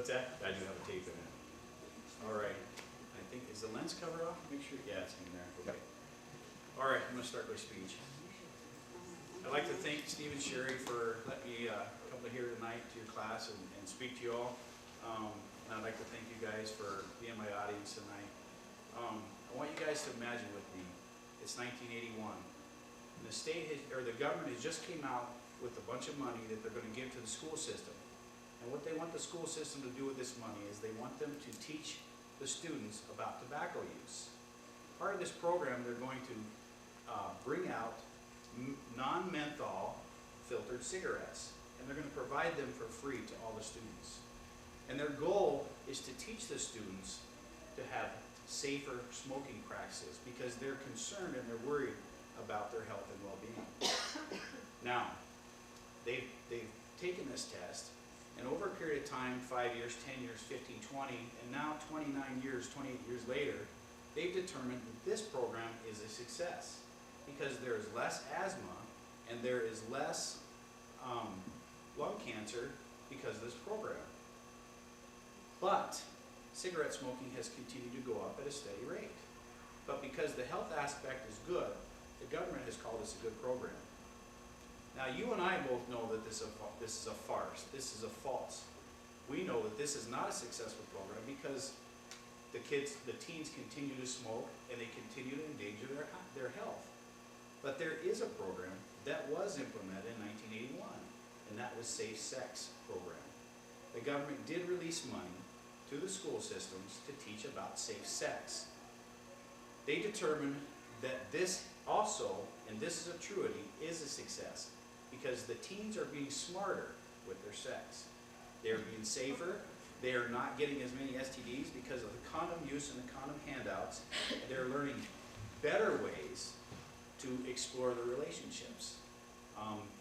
What's that? I do have a tape in it. All right. I think, is the lens cover off? Make sure, yeah, it's in there. Okay. All right, I'm gonna start my speech. I'd like to thank Steve and Sherry for letting me come here tonight to your class and speak to you all. And I'd like to thank you guys for being my audience tonight. I want you guys to imagine with me, it's 1981. And the state has, or the government has just came out with a bunch of money that they're going to give to the school system. And what they want the school system to do with this money is they want them to teach the students about tobacco use. Part of this program, they're going to bring out non-menthol filtered cigarettes, and they're going to provide them for free to all the students. And their goal is to teach the students to have safer smoking practices because they're concerned and they're worried about their health and well-being. Now, they've taken this test, and over a period of time, 5 years, 10 years, 15, 20, and now 29 years, 28 years later, they've determined that this program is a success because there is less asthma and there is less lung cancer because of this program. But cigarette smoking has continued to go up at a steady rate. But because the health aspect is good, the government has called this a good program. Now, you and I both know that this is a farce. This is a false. We know that this is not a successful program because the teens continue to smoke and they continue to endanger their health. But there is a program that was implemented in 1981, and that was Safe Sex program. The government did release money to the school systems to teach about safe sex. They determined that this also, and this is a truity, is a success because the teens are being smarter with their sex. They're being safer. They are not getting as many STDs because of the condom use and the condom handouts. They're learning better ways to explore their relationships.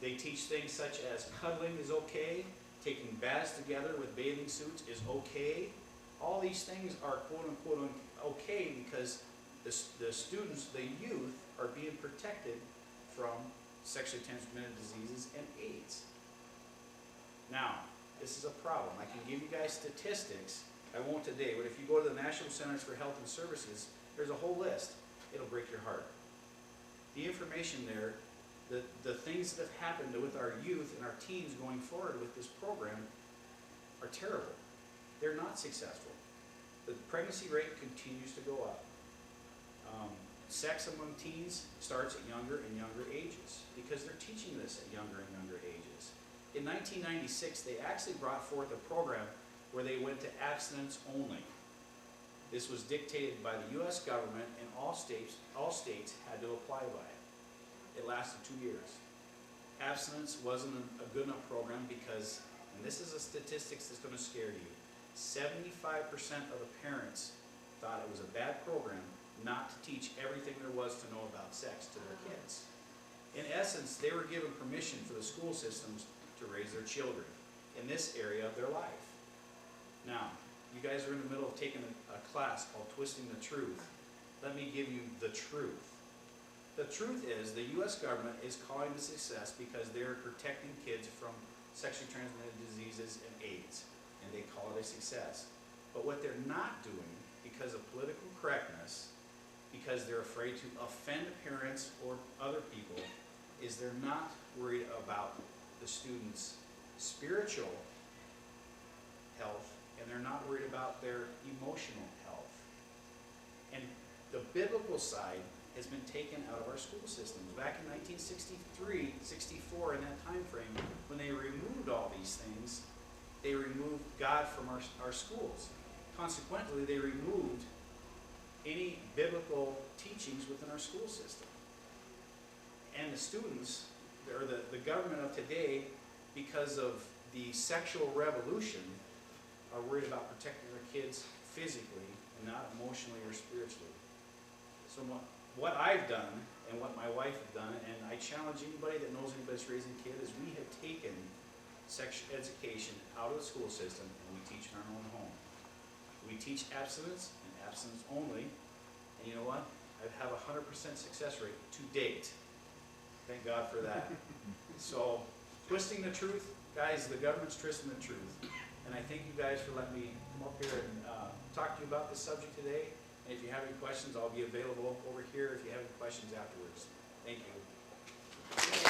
They teach things such as cuddling is okay, taking baths together with bathing suits is okay. All these things are quote unquote okay because the students, the youth, are being protected from sexually transmitted diseases and AIDS. Now, this is a problem. I can give you guys statistics. I won't today, but if you go to the National Centers for Health and Services, there's a whole list. It'll break your heart. The information there, the things that have happened with our youth and our teens going forward with this program are terrible. They're not successful. The pregnancy rate continues to go up. Sex among teens starts at younger and younger ages because they're teaching this at younger and younger ages. In 1996, they actually brought forth a program where they went to abstinence only. This was dictated by the U.S. government, and all states had to apply by it. It lasted 2 years. Abstinence wasn't a good enough program because, and this is a statistics that's going to scare you, 75% of the parents thought it was a bad program not to teach everything there was to know about sex to their kids. In essence, they were given permission for the school systems to raise their children in this area of their life. Now, you guys are in the middle of taking a class called Twisting the Truth. Let me give you the truth. The truth is the U.S. government is calling it a success because they're protecting kids from sexually transmitted diseases and AIDS, and they call it a success. But what they're not doing, because of political correctness, because they're afraid to offend parents or other people, is they're not worried about the students' spiritual health, and they're not worried about their emotional health. And the biblical side has been taken out of our school systems. Back in 1963, 64, in that time frame, when they removed all these things, they removed God from our schools. Consequently, they removed any biblical teachings within our school system. And the students, or the government of today, because of the sexual revolution, are worried about protecting their kids physically and not emotionally or spiritually. So what I've done and what my wife has done, and I challenge anybody that knows anybody that's raising a kid, is we have taken sex education out of the school system and we teach in our own home. We teach abstinence and abstinence only, and you know what? I have a 100% success rate to date. Thank God for that. So, twisting the truth, guys, the government's twisting the truth. And I thank you guys for letting me come up here and talk to you about this subject today. And if you have any questions, I'll be available over here if you have any questions afterwards. Thank you.